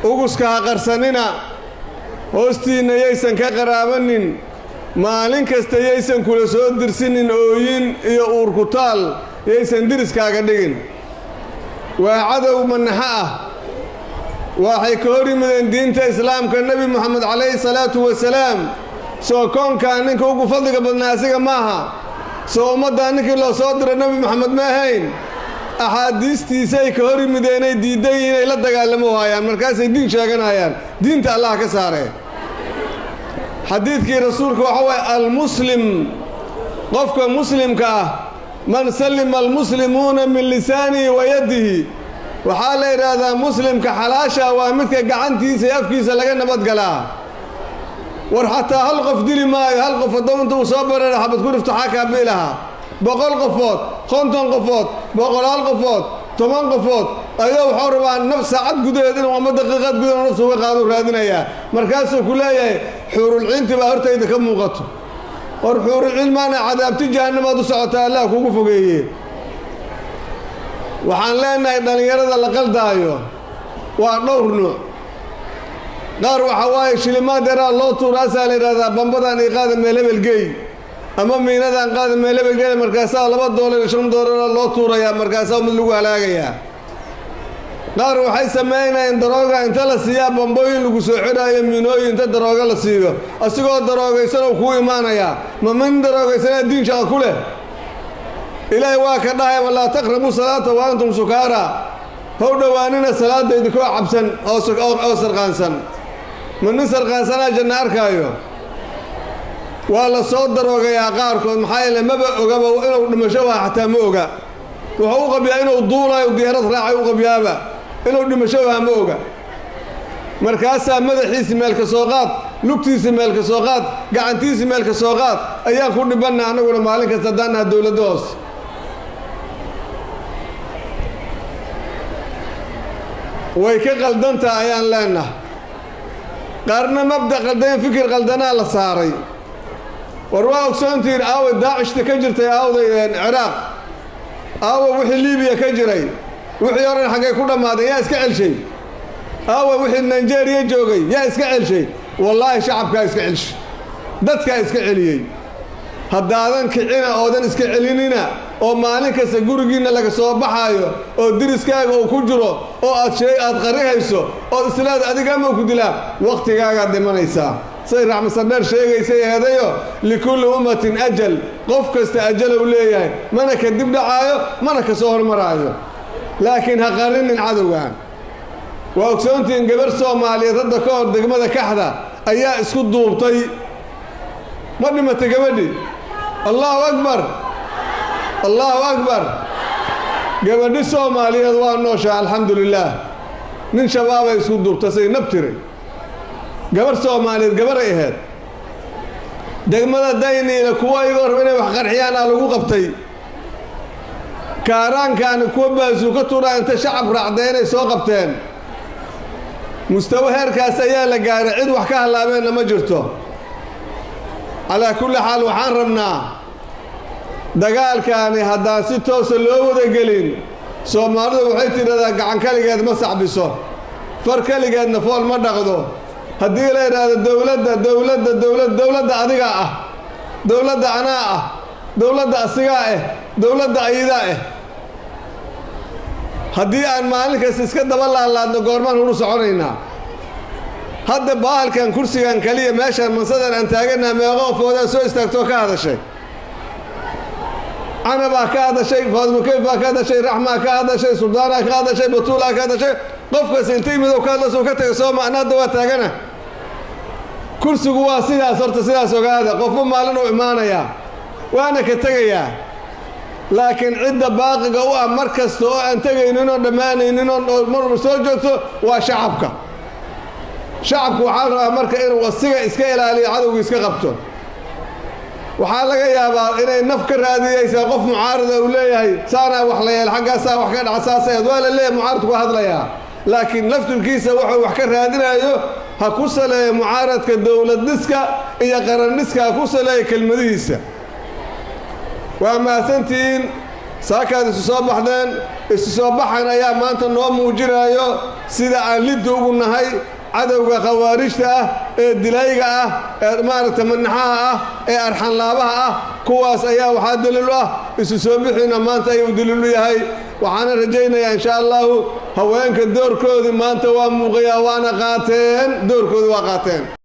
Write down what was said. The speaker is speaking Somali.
uguska qarsanina hoostiina yaysan ka qaraabanin maalin kasta yaysan kula soo dirsinin ooyin iyo uurkutaal yaysan diriskaaga dhigin waa cadow manaxa ah waxay ka hor yimideen diinta islaamka nabi maxamed calayhi salaatu wasalaam soo koonkaa ninka ugu fadliga badnaa asiga maaha soo ummaddaa ninkii loo soo diray nabi maxamed ma ahayn axaadiistiisay ka hor yimideenay diiday inay la dagaalamo waayaan markaasay diin sheeganayaan diinta allah ka saaree xadiidkii rasuulka waxa waye almuslim qofka muslimka ah man sallima almuslimuuna min lisaanihi wa yadihi waxaa la yidhaahdaa muslimka xalaasha waa midka gacantiisa iyo afkiisa laga nabadgalaa war xataa hal qof dili maayo hal qof hadduu inta uu soo bareera xabad ku dhifto xakaa biilaha 100 qofood 50 qofood 100 qofood 10 qofood ayuu wuxuu rabaa nafs saacad gudaheed inuu ama daqiiqad gudaheed nafs uga qaado raadinaya markaasuu ku leeyahay xuurul ciinti baa hortayda ka muuqato war xuurul cilmaana cadaabti jahannamaad u socotaa allah kugu fogeeyey waxaan leenahay dhalinyarada la qaldaayo waa dhowr nooc qaar waxa waaye shilimaad yaraa loo tuuraasaa la yidhahdaa bambadan ii qaada meel hebel geey ama miinadan qaada meel hebel geey markaasaa $2 iyo $5 loo tuurayaa markaasaa mid lagu halaagayaa qaar waxay sameynayaan darooga inta la siiyaa bambooyin lagu soo xidhaayo miinooyin inta darooga la siiyo asigoo daroogaysan uu kuu imaanayaa ma min daroogaysanaa diin shaqa ku leh ilaahay waa ka dhahay walaa taqrabu salaata wa antum sukaara how dhowaanina salaada idinkoo cabsan oo sarqaansan ma nin sarqaansanaa janna arkaayo waa la soo daroogayaa qaarkood maxaa yeele maba ogaba inuu dhimasho waa xataa ma oga wuxuu u qabyaa inuu duulayo diyaarad raacay u qabyaaba inuu dhimasho waa ma oga markaasaa madaxiisi meel ka soo qaad lugtiisi meel ka soo qaad gacantiisi meel ka soo qaad ayaan ku dhibanna annaguna maalin kasta haddaanaha dowladda hoose way ka qaldantaa ayaan leenahay qaarna mabda qaldan fikir qaldanaa la saaray war waa ogsoontiin aawa daacishta ka jirtay aawday ciraaq aawa wixii liibiya ka jiray wixii oran xaggay ku dhammaadeen yaa iska celshay aawa wixii nigeria joogay yaa iska celshay wallaahi shacabkaa iska celshay dadkaa iska celiyey haddaadan kicina oodan iska celinina oo maalin kasta gurigiinna laga soo baxaayo oo diriskaaga uu ku jiro oo aad qarihayso oo islaad adiga ama ku dilaa waqtigaagaad dhimanaysaa say raxmasadheer sheegaysay eedayo likulli ummatin ajal qof kasta ajal uu leeyahay mana ka dib dhacaayo mana ka soo hormaraayo laakiin ha qarinin cadowgan waa ogsoontiin gabar soomaaliyeed hadda ka hor degmada kaxda ayaa isku duubtay ma dhimatay gabadhii allahu akbar allahu akbar gabadhi soomaaliyeed waa nooshaa alxamdulilaah nin shabaabay isku duubta say nabtiray gabar soomaaliyeed gabaray ahayd degmada dayniina kuwa igoo raba inay wax qarxiyaan aa lagu qabtay kaaraankaani kuwa baasuu ka turaa inta shacab raacday inay soo qabteen mustawa heerkaas ayaa la gaaray cid wax ka hallaabeenna ma jirto calaa kulli xaal waxaan rabnaa dagaalkaani haddaan si toosa loo wada gelin soomaalidu waxay tidhahdaa gacan kaligeed ma sacbiso far kaligeedna fool ma dhaqdo haddii la yidhaahdo dowladda adigaa ah dowladda anaa ah dowladda asigaa ah dowladda ayadaa ah haddii aan maalin kasta iska daba laalaadno goormaan huru soconaynaa hadda bahalkan kursigan kaliya meeshaan mansadan aan taaganaha meeqo qofoodaa soo istaagtoo ka hadashay canabaa ka hadashay faadmo kayf baa ka hadashay raxmaa ka hadashay suldaanaa ka hadashay batuulaa ka hadashay qofkas intay midow ka hadlasuu ka tagay soo macna hadda waa taagana kursigu waa sidaas horta sidaas ogaada qofba maalin uu imaanayaa waana ka tegayaa laakiin cidda baaqiga u ah mar kasta oo aan tegaynin oo dhammaanaynin oo marba soo joogto waa shacabka shacabku waxaa rabaa marka inuu asiga iska ilaaliyo cadowga iska qabto waxaa laga yaabaa inay naf ka raadiyaysaa qof mucaarada uu leeyahay saanaa wax la yeel xaggaasaa wax ka dhaca saasaeed waa la leeyahay mucaaradku waa hadlayaa laakiin laftirkiisa wuxuu wax ka raadinayo ha ku saleeyo mucaaradka dowlad dhiska iyo qaran dhiska ha ku saleeyo kelmadihiisa waa mahadsantihiin saakaad isu soo baxdeen isu soo baxan ayaa maanta noo muujinayo sida aan lidda ugu nahay cadowga khawaarijta ah ee dilayga ah ee maaragtay manaxaha ah ee arxanlaabaha ah kuwaas ayaa waxaa daliil u ah isu soo bixina maanta ayuu daliil u yahay waxaana rajaynayaa insha allahu haweenka doorkoodii maanta waa muuqayaa waana qaateen doorkoodii waa qaateen